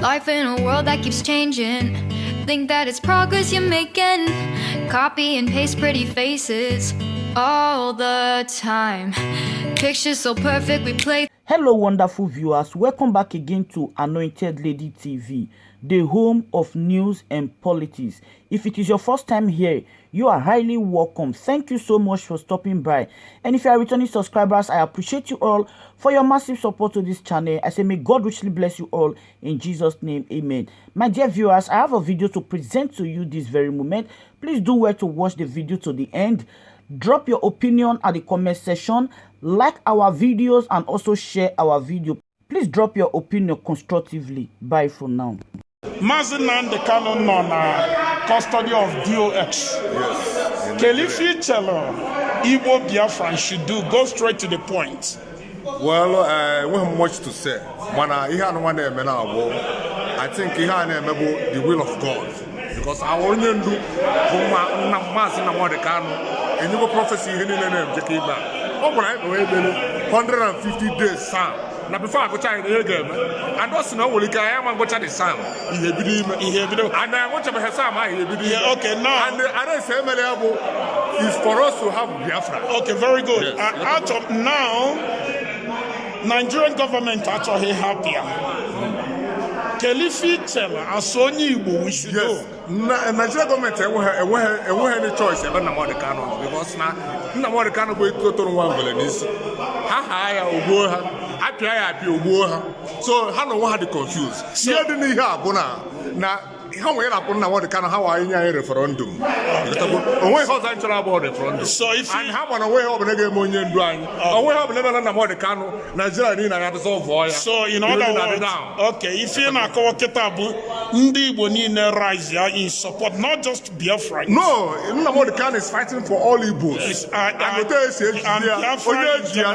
Life in a world that keeps changing. Think that it's progress you're making. Copy and paste pretty faces all the time. Pictures so perfect we play. Hello wonderful viewers, welcome back again to Anointed Lady TV, the home of news and politics. If it is your first time here, you are highly welcome. Thank you so much for stopping by. And if you are returning subscribers, I appreciate you all for your massive support to this channel. I say may God richly bless you all in Jesus' name, amen. My dear viewers, I have a video to present to you this very moment. Please do well to watch the video to the end. Drop your opinion at the comment section, like our videos and also share our video. Please drop your opinion constructively. Bye for now. Mazinan the canon on custody of DOX. Yes. Kelifi Chelo, Igbo Biafra should do, go straight to the point. Well, we have much to say. I think the will of God. Because our union do and you prophecy in the name of 150 days sound. Now before I go to the game, and also now we can go to the sound. And I want to have some. Okay, now and the other same is for us to have Biafra. Okay, very good. Yes. Out of now, Nigerian government actually happier. Kelifi Chela, Asoni Igbo, we should yes. Nigeria government any choice about Namonicano because now Namonicano go to one villains. So how no one had to confuse. See, I didn't hear Bona. Now, how we are upon what kind of how I referendum. Away how I tell about referendum. So if and how on a way of an Egomonian drawing, away of never Namonicano, Nigeria had to solve for. So in other words, okay, if you're not Kawaketabu, Ndi Bonina rise in support, not just Biafra. No, Namonicano is fighting for all Igbos. And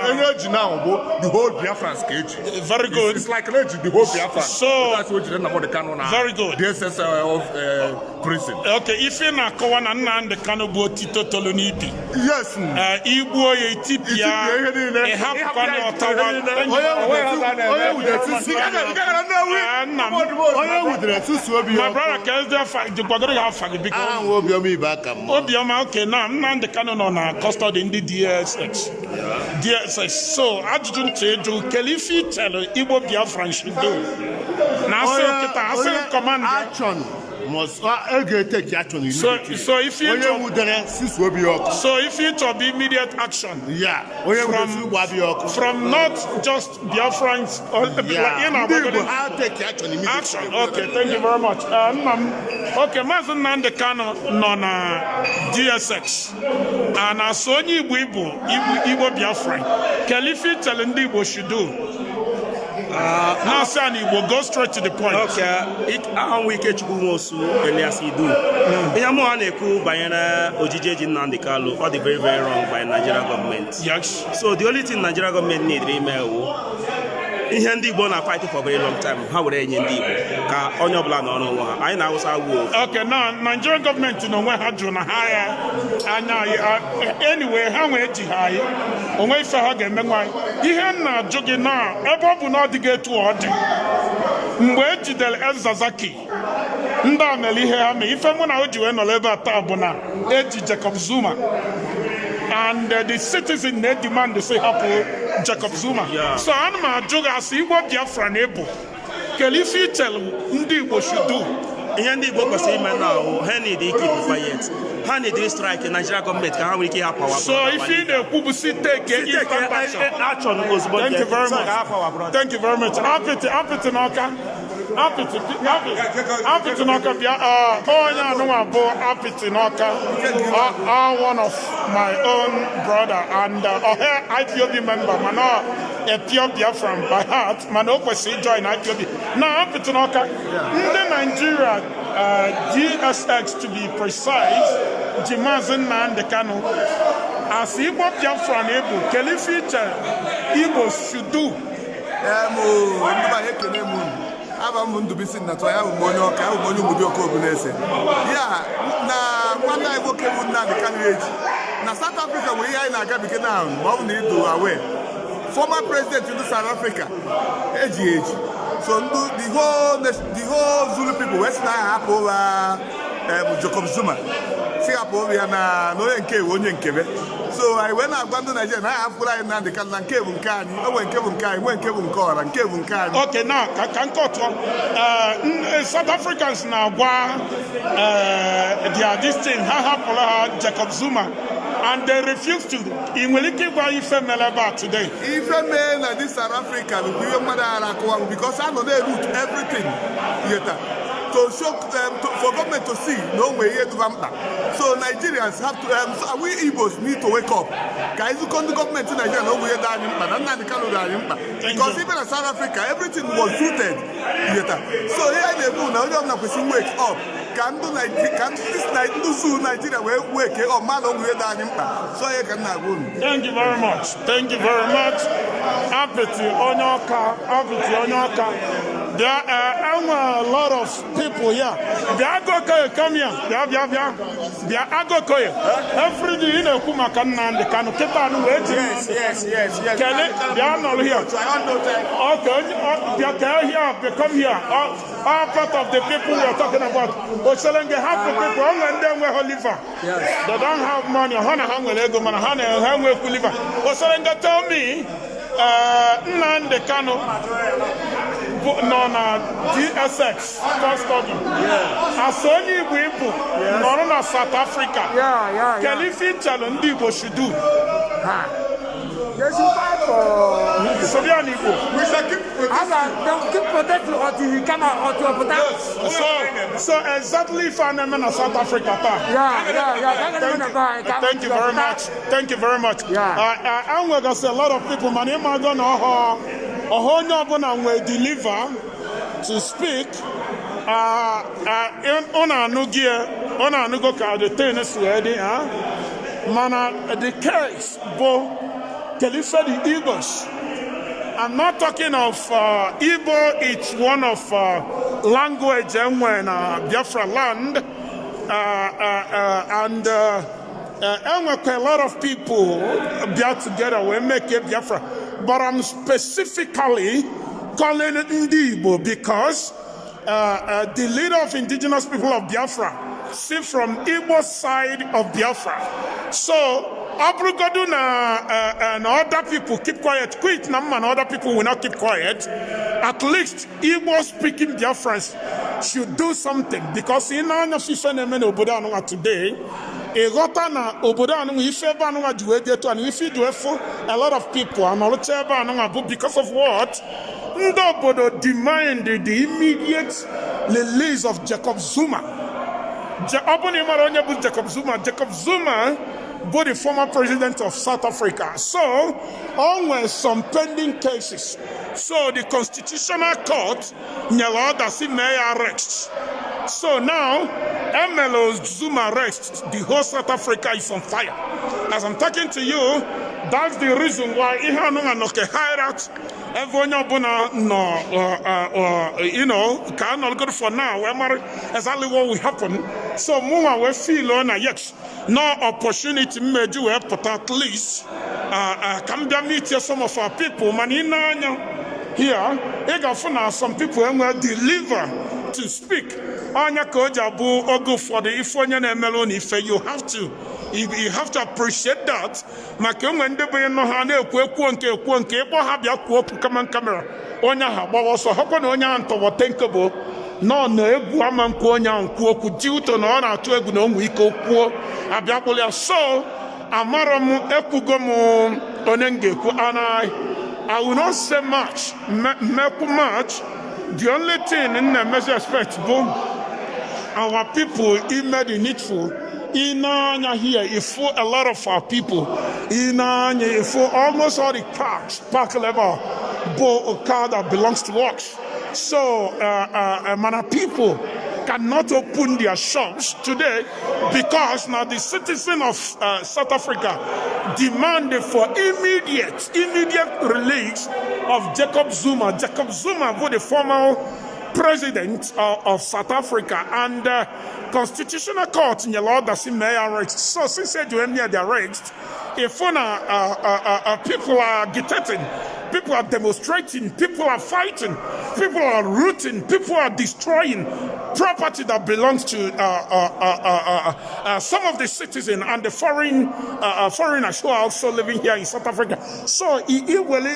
energy now, the whole Biafran stage. Very good. It's like energy, the whole Biafran. So that's what you know about the canon now. Very good. This is of prison. Okay, if you're not Kawan and the Canobo Tito Tolonipi. Yes. Igbo Ethiopia, my brother tells the Guadalajara have Obioma, okay, now I'm the canon on custody in the DSX. DSX. So, I didn't say to Kelifi tell Igbo Biafra should do. Now, I say command action. Must take action. So if you to be immediate action, yeah, from not just Biafrans or I'll take action immediately. Action. Okay, thank you very much. Okay, Mazin and the canon non DSX and Asoni Igbo Biafra. Kelifi telling Igbo should do. Now, Sani will go straight to the point. Okay, we catch Elias do. All the very, very wrong by Nigerian government. Yes. So the only thing Nigerian government need email. In Hindi born fighting for a very long time. How would they in Hindi? On your plan on I know how okay, now Nigerian government know where had you higher and anyway, how much high on way for her game. He had not jogging now, above not to get to order. Mweti del Elzazaki. Ndameli Hèàvý, if I'm going to win a level tabuna, Eti Jacob Zuma. And the citizens they demand to say happy Jacob Zuma. Yeah. So Anma Joga see what Biafra nebo. Kelifi tell Ndi what should do. Ndi Boko say man now, Henny they keep quiet. Honey they strike the Nigerian government can we keep power. So if you the Kubusi take action was thank you very much. Thank you very much. Happy to Noka. Happy to Noka. Happy to Noka. One of my own brother and IPOB member, Mano Ethiopia from by heart, Mano Kwesi join IPOB. Now happy to Noka. In Nigeria, DSX to be precise, Jimazin and the Kano. As Igbo Biafra able, Kelifi Igbo should do. Aba mundu bisi na to ya umonyo ka umonyo mudi okobunese ya na kwanda Igbo kewu na the candidate na South Africa we ya na aga bike now ma ọ na ido away former president of South Africa age So the whole Zulu people west na hapo Jacob Zuma. Si hapo ya na no nke onye nkebe. So I went agwando Nigeria na afula na de kan nke bu nkani, o nke bu nkani, we nke bu nkora, nke bu nkani. Okay, now can cut South Africans now they are this thing Jacob Zuma, and they refuse to. In Wiliki why Ifemeleba today. Ifeme na this South Africa because I know they root everything. To show for government to see no way here to Vampa. So Nigerians have to we Igbos need to wake up. Guys who come to government in Nigeria no way because even in South Africa everything was rooted. So here they do now you have to wake up. Can do Nigeria wake up man on way down. So you can now go. Thank you very much. Thank you very much. Apathy on your car. There are a lot of people here. They are going to come here. They are going to every day in a Kumakan and the Kanukepan waiting. Yes. Can they are not here. Okay, they are here. They come here. All part of the people we are talking about. But so long they have the people and then we live. They don't have money. But so long they tell me, Nande Kano. No, DSX custody. As only people, no, South Africa. Can you feel challenge what should do? They should fight for. We shall keep protecting until he come out until protect. So exactly if I'm in South Africa. Thank you very much. Thank you very much. I'm going to say a lot of people, man, I'm going to will deliver to speak on the case but Khalifa the Igbos. I'm not talking of Igbo, it's one of language and when Biafra land and a lot of people get together we make it Biafra. But I'm specifically calling it Igbo because the leader of indigenous people of Biafra sit from Igbo side of Biafra. So, Abrugaduna and other people keep quiet. Quit Nam and other people will not keep quiet. At least Igbo-speaking Biafrans should do something because in our today, a lot of people are not because of what? Nobody demanded the immediate release of Jacob Zuma. Jacob Zuma was the former president of South Africa. So, on some pending cases. So, the Constitutional Court allowed us to arrest. So now, MLO Zuma arrest, the whole South Africa is on fire. As I'm talking to you, that's the reason why cannot go for now. Exactly what will happen. So Muma will feel on a yes. No opportunity made you but at least come down meet some of our people. Manina here, some people will deliver to speak. Anya Kojabu or go for the Ifonian and Meloni. You have to appreciate that. Makem when the Benohane, Quanke, have your common camera. Onya Haba so Hopon Onya and Towa Tankable. No, woman Konya and Kuoku Juto, no, our 12 no week or poor. Abiapolia so Amaram Ekugomo Onenge, and I will not say much. Much. The only thing in the measure aspect, our people made the needful. Inanya here, if for a lot of our people, Inanya for almost all the park level, a car that belongs to us. So, mana people cannot open their shops today because now the citizen of South Africa demanded for immediate release of Jacob Zuma. Jacob Zuma was the former president of South Africa, and Constitutional Court in the law that may arrest. So since they do any of the arrest, if people are agitating, People are demonstrating, people are fighting, people are looting, people are destroying property that belongs to some of the citizens and the foreigners who are also living here in South Africa. So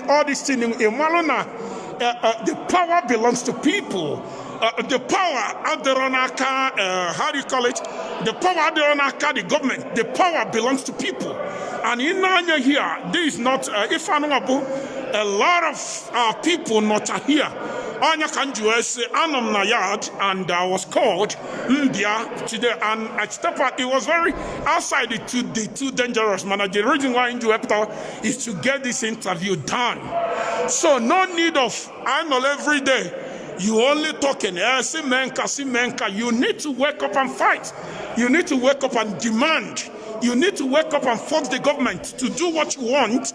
all these things in Malona, the power belongs to people. The power Aderonaka, how do you call it? The power Aderonaka, the government, the power belongs to people. And in Nanya here, this is not, if I know about, a lot of people not here. Anya Kanju say Anam Nayad, and I was called India today, and I step out. It was very outside the too dangerous man. The reason why Inju is to get this interview done. So no need of annual every day. You only talking, Simenka. You need to wake up and fight. You need to wake up and demand. You need to wake up and force the government to do what you want,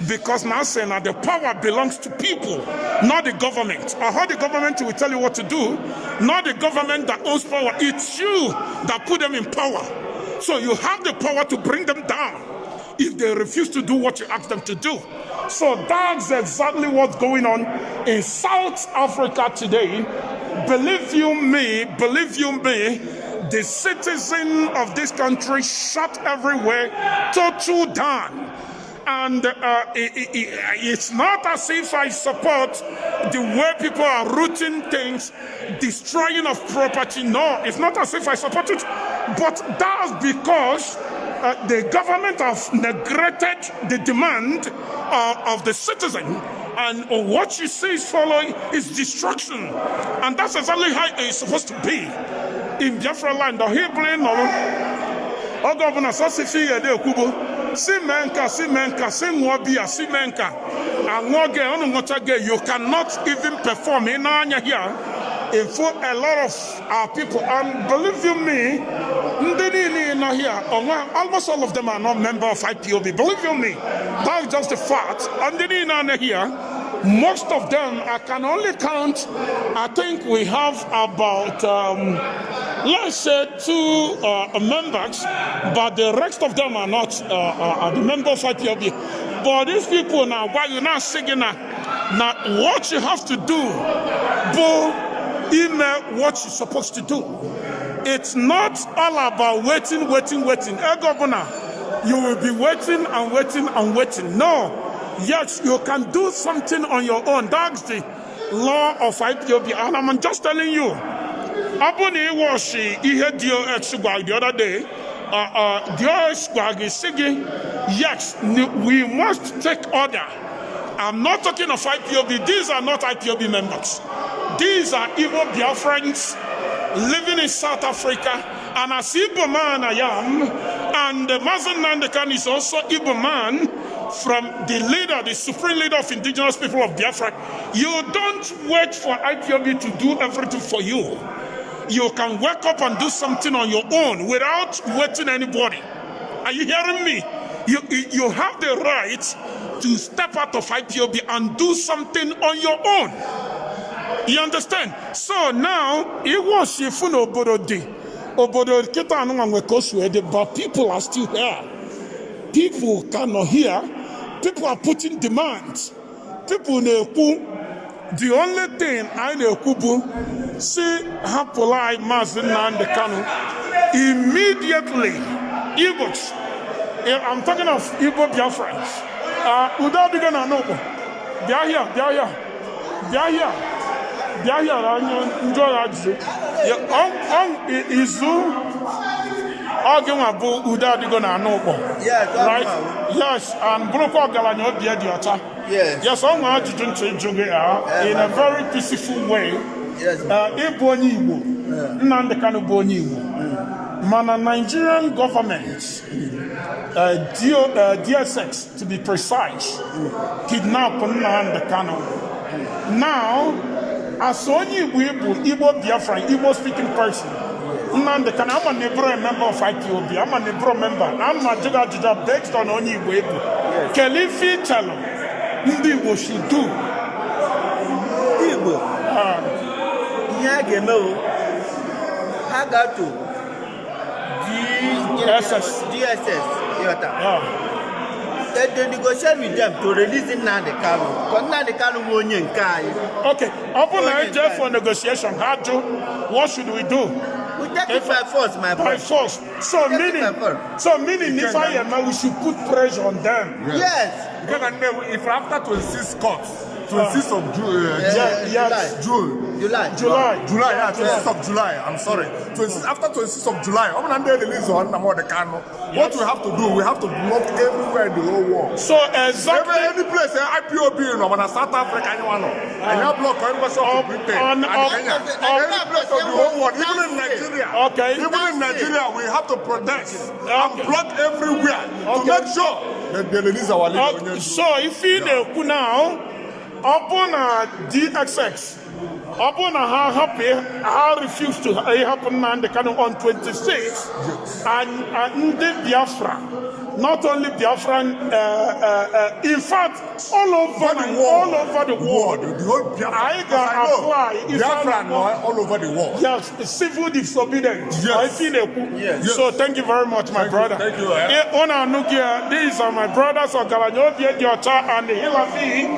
because now saying that the power belongs to people, not the government. Or how the government will tell you what to do, not the government that owns power. It's you that put them in power. So you have the power to bring them down if they refuse to do what you ask them to do. So that's exactly what's going on in South Africa today. Believe you me, the citizens of this country shut everywhere, total down. And it's not as if I support the way people are rooting things, destroying of property. No, it's not as if I support it. But that's because the government has neglected the demand of the citizen, and what you see is following is destruction. And that's exactly how it's supposed to be in Biafra land. Governor Sosifi Yede Okubo, Simenka, you cannot even perform in Anya here. In fact, a lot of our people, and believe you me, almost all of them are not members of IPOB. Believe you me, that's just a fact. And here, most of them, I can only count, I think we have about, let's say 2 members, but the rest of them are not the members of IPOB. But these people now, while you're not singing now, what you have to do, email what you're supposed to do. It's not all about waiting. Governor, you will be waiting and waiting. No. Yes, you can do something on your own. That's the law of IPOB. And I'm just telling you, Abuni was the other day. Yes, we must take order. I'm not talking of IPOB. These are not IPOB members. These are Igbo Biafrans living in South Africa. And as Igbo man I am, and Mazen Nandekan is also Igbo man from the leader, the supreme leader of indigenous people of Biafra. You don't wait for IPOB to do everything for you. You can wake up and do something on your own without waiting anybody. Are you hearing me? You have the right to step out of IPOB and do something on your own. You understand? So now, it was Shifuno Oborodi. Oborodi Kita Anungwe Kosuede, but people are still here. People cannot hear. People are putting demands. People know. The only thing I know, see how polite Mazen and the Kanu immediately, Igbos. I'm talking of Igbo Biafrans. Without being a noble, they are here. Enjoy right? Yes, and Broko Galanyo Biadiota. Yes, I'm in a very peaceful way. Yes, Ebonibo, Nandekano Bonibo. Mana Nigerian government, DSX to be precise, kidnapped Nandekano. Now, as only Igbo Biafra, Igbo speaking person, I'm a member of IPOB. I'm a member. I'm a Judah based on only Igbo. Kelifi tell Igbo should do. Igbo. Yagemo. Hagato. DSS. Yota. they negotiate with them to release Nnamdi Kanu. Because Nnamdi Kanu won't yankai. Okay, open a for negotiation. What should we do? We take it by force, my friend. By force. So meaning if I am, we should put pressure on them. Yes. Because if after 26 courts, 26th of July. 26th of July. I'm sorry. After 26th of July, what we have to do, we have to block everywhere in the whole world. So exactly any place, IPOB, South Africa, and you block everybody of Britain and Kenya. Any place of the whole world, even in Nigeria. Okay. Even in Nigeria, we have to protest and block everywhere to make sure that they release our leader. So if you know now, upon DXX, upon how happy, I refuse to happen on the canon on 26, and the Biafra, not only Biafran, in fact, all over the world. I can apply. Biafra all over the world. Yes, civil disobedience. Yes. So thank you very much, my brother. Thank you. These are my brothers of Galanyobi and Hèàvý.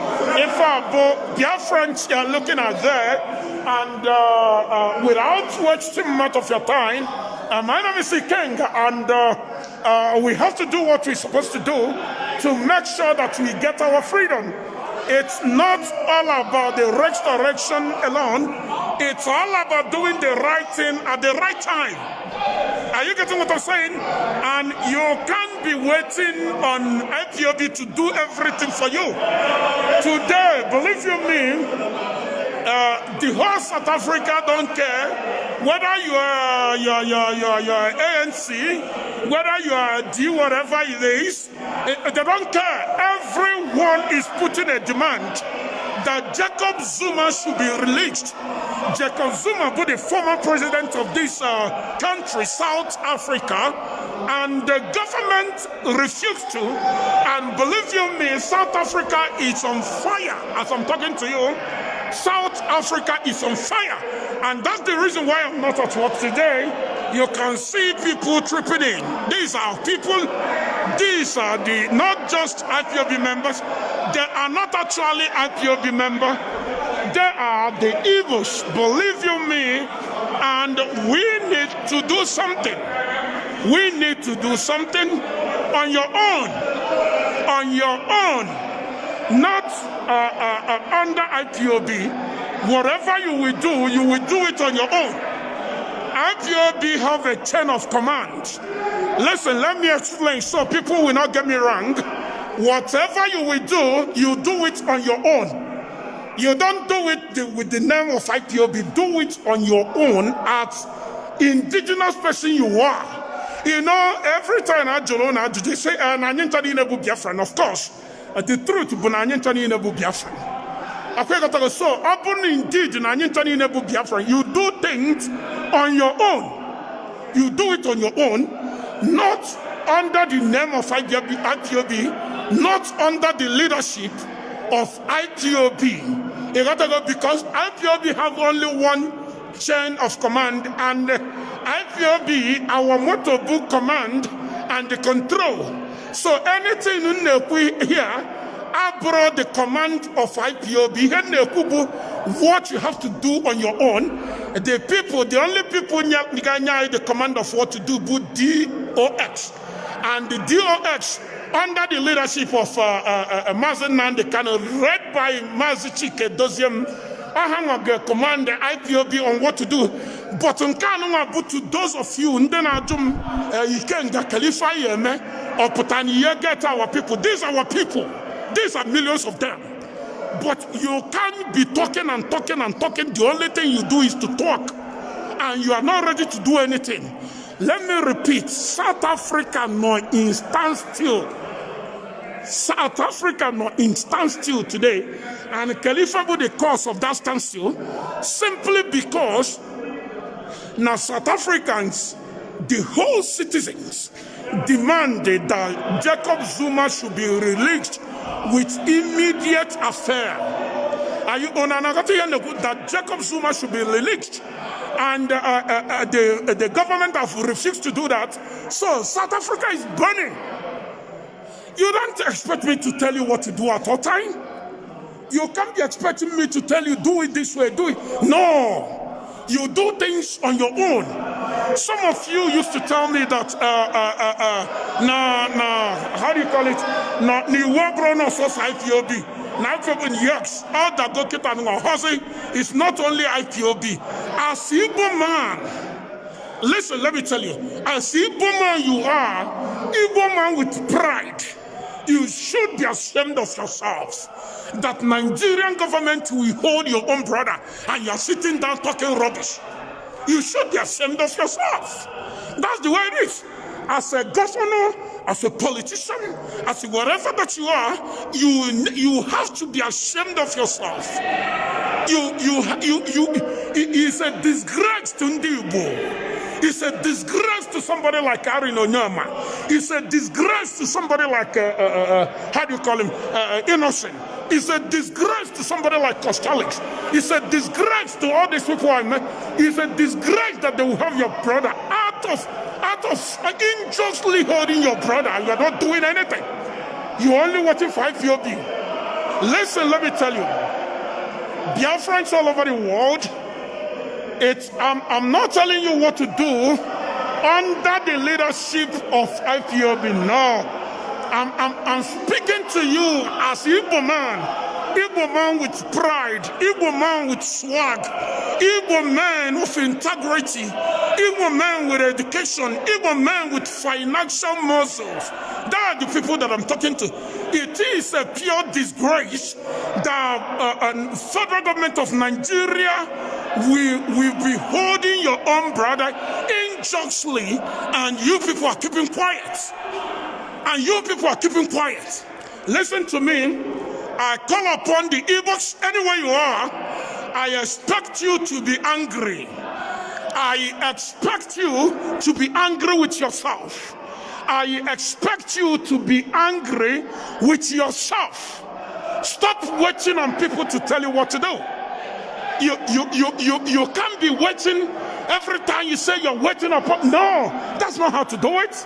In fact, Biafrans are looking at there, and without wasting much of your time, my name is Ikeng, and we have to do what we're supposed to do to make sure that we get our freedom. It's not all about the restoration alone. It's all about doing the right thing at the right time. Are you getting what I'm saying? And you can't be waiting on IPOB to do everything for you. Today, believe you me, the whole South Africa don't care whether you are your ANC, whether you are D, whatever it is. They don't care. Everyone is putting a demand that Jacob Zuma should be released. Jacob Zuma was the former president of this country, South Africa, and the government refused to. And believe you me, South Africa is on fire. As I'm talking to you, South Africa is on fire. And that's the reason why I'm not at work today. You can see people tripping in. These are people, these are the not just IPOB members, they are not actually IPOB members, they are the evils, believe you me, and we need to do something. We need to do something on your own. On your own. Not under IPOB. Whatever you will do it on your own. IPOB have a chain of command. Listen, let me explain so people will not get me wrong. Whatever you will do it on your own. You don't do it with the name of IPOB. Do it on your own as indigenous person you are. You know, every time they say, Biafran. Of course, the truth is Biafran. So, indeed, you do things on your own. You do it on your own, not under the name of IPOB, not under the leadership of IPOB. Because IPOB have only one chain of command, and IPOB, our motto book command and the control. So anything here, I brought the command of IPOB. What you have to do on your own. The only people the command of what to do, but DOX. And the DOX, under the leadership of Mazen Nnamdi Kanu, led by Mazichike Doziem, I hang up the command the IPOB on what to do. But to those of you, you can qualify or put get our people. These are our people. These are millions of them. But you can't be talking and talking and talking. The only thing you do is to talk. And you are not ready to do anything. Let me repeat. South Africa not in standstill. South Africa not in standstill today. And Khalifa was the cause of that standstill. Simply because now South Africans, the whole citizens, demanded that Jacob Zuma should be released with immediate affair. Are you on another thing that Jacob Zuma should be released? And the government have refused to do that. So South Africa is burning. You don't expect me to tell you what to do at all time. You can't be expecting me to tell you, do it this way, do it. No. You do things on your own. Some of you used to tell me that, how do you call it? Ni wabro no so IPOB. Now, yes, all that go get on is not only IPOB. As Igbo man, listen, let me tell you, as Igbo man you are, Igbo man with pride, you should be ashamed of yourselves that Nigerian government will hold your own brother and you're sitting down talking rubbish. You should be ashamed of yourself. That's the way it is. As a governor, as a politician, as whatever that you are, you have to be ashamed of yourself. It's a disgrace to Ndibo. It's a disgrace to somebody like Arin Onyama. It's a disgrace to somebody like, how do you call him, Innocent. It's a disgrace to somebody like Kostalix. It's a disgrace to all these people I met. It's a disgrace that they will have your brother out of unjustly holding your brother and you're not doing anything. You're only watching for IPOB. Listen, let me tell you. Biafrans all over the world, I'm not telling you what to do under the leadership of IPOB. No. I'm speaking to you as Igbo man with pride, Igbo man with swag, Igbo man with integrity, Igbo man with education, Igbo man with financial muscles. That are the people that I'm talking to. It is a pure disgrace that federal government of Nigeria will be holding your own brother unjustly, and you people are keeping quiet. And you people are keeping quiet. Listen to me. I call upon the Igbos, anywhere you are, I expect you to be angry. I expect you to be angry with yourself. I expect you to be angry with yourself. Stop waiting on people to tell you what to do. You can't be waiting every time you say you're waiting upon. No, that's not how to do it.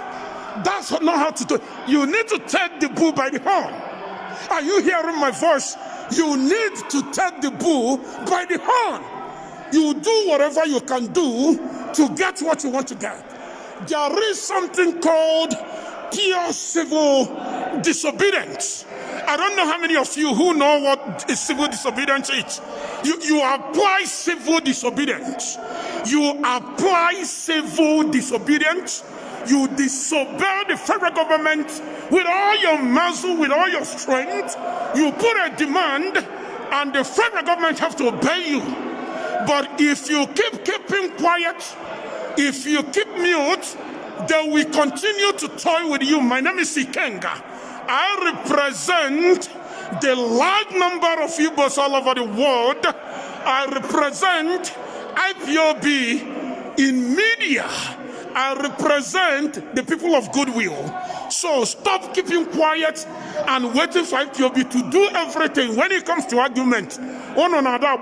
That's not how to do it. You need to take the bull by the horn. Are you hearing my voice? You need to take the bull by the horn. You do whatever you can do to get what you want to get. There is something called pure civil disobedience. I don't know how many of you who know what civil disobedience is. You apply civil disobedience. You apply civil disobedience. You disobey the federal government with all your muscle, with all your strength. You put a demand and the federal government have to obey you. But if you keeping quiet, if you keep mute, they will continue to toy with you. My name is Ikenga. I represent the large number of Igbos all over the world. I represent IPOB in media. I represent the people of goodwill. So stop keeping quiet and waiting for IPOB to do everything when it comes to argument. Oh no, no, no,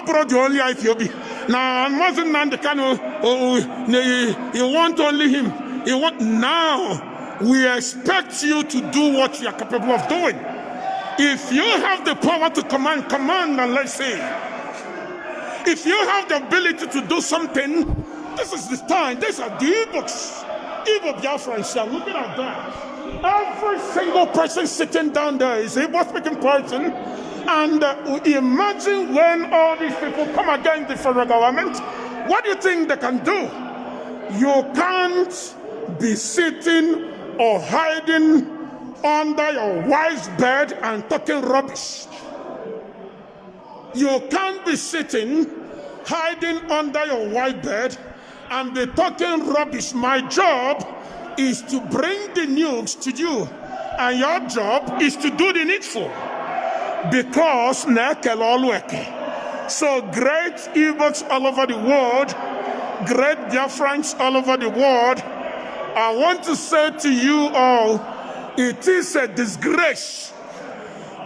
bro, the only IPOB. Now, wasn't Nandekano. You want only him. You want now. We expect you to do what you are capable of doing. If you have the power to command, command, and let's say. If you have the ability to do something, this is the time. These are the Igbos. Igbo Biafra is looking at that. Every single person sitting down there is Igbo speaking person. And imagine when all these people come against the federal government, what do you think they can do? You can't be sitting or hiding under your wife's bed and talking rubbish. You can't be sitting, hiding under your wife's bed and be talking rubbish. My job is to bring the news to you, and your job is to do the needful. Because so great Igbos all over the world, great Biafrans all over the world, I want to say to you all, it is a disgrace.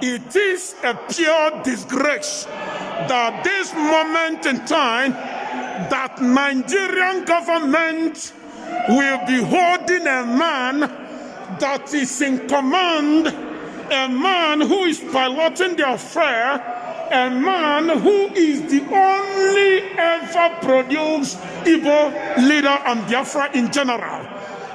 It is a pure disgrace that this moment in time that Nigerian government will be holding a man that is in command, a man who is piloting the affair, a man who is the only ever produced Igbo leader and Biafra in general.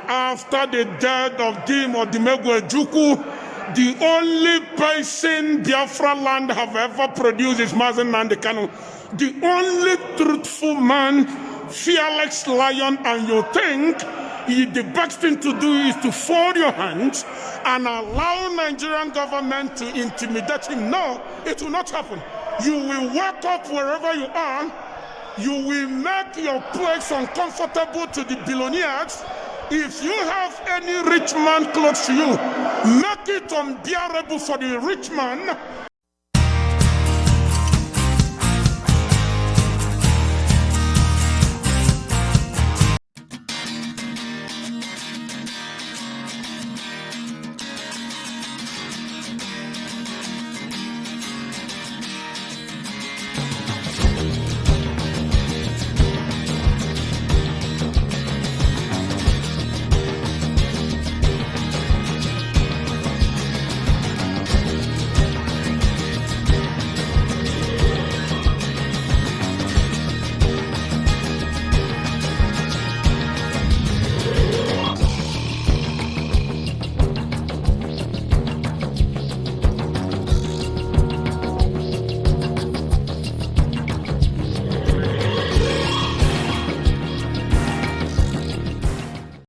After the death of Dim or Dimegwu Ejukwu, the only person Biafra land have ever produced is Mazen Nnamdi Kanu. The only truthful man, fearless lion, and you think the best thing to do is to fold your hands and allow Nigerian government to intimidate him. No, it will not happen. You will wake up wherever you are. You will make your place uncomfortable to the billionaires. If you have any rich man close to you, make it unbearable for the rich man